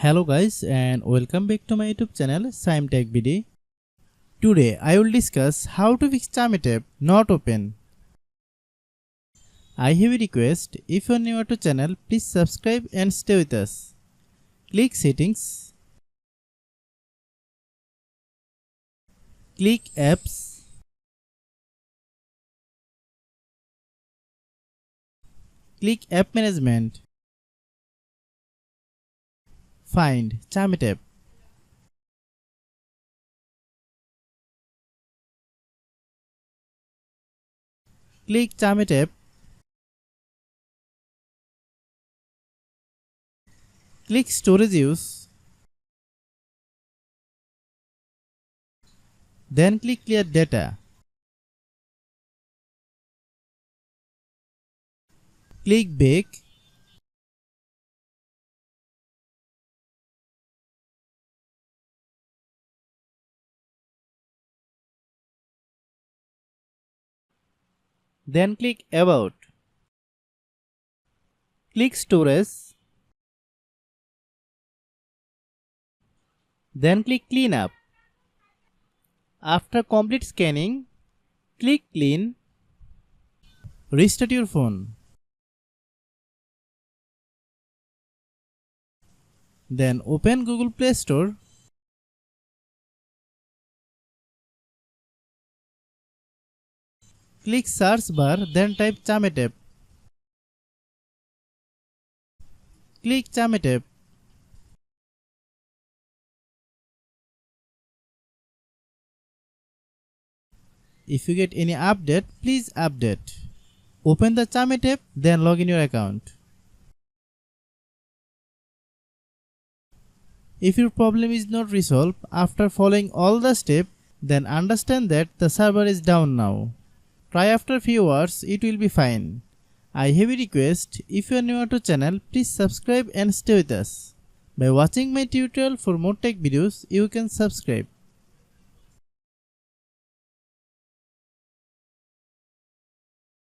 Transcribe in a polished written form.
Hello guys and welcome back to my YouTube channel Shaem Tech BD. Today I will discuss how to fix Chamet app not open. I have a request, if you are new to channel please subscribe and stay with us. Click settings. Click apps. Click app management. Find Chamet app. Click Chamet app. Click storage use. Then click clear data. Click back. Then click about. Click storage. Then click clean up. After complete scanning, click clean. Restart your phone. Then open Google Play Store. Click search bar, then type Chamet app. Click Chamet app. If you get any update, please update. Open the Chamet app, then log in your account. If your problem is not resolved after following all the steps, then understand that the server is down now. Try after few hours, it will be fine. I have a request, if you are new to channel, please subscribe and stay with us. By watching my tutorial for more tech videos, you can subscribe.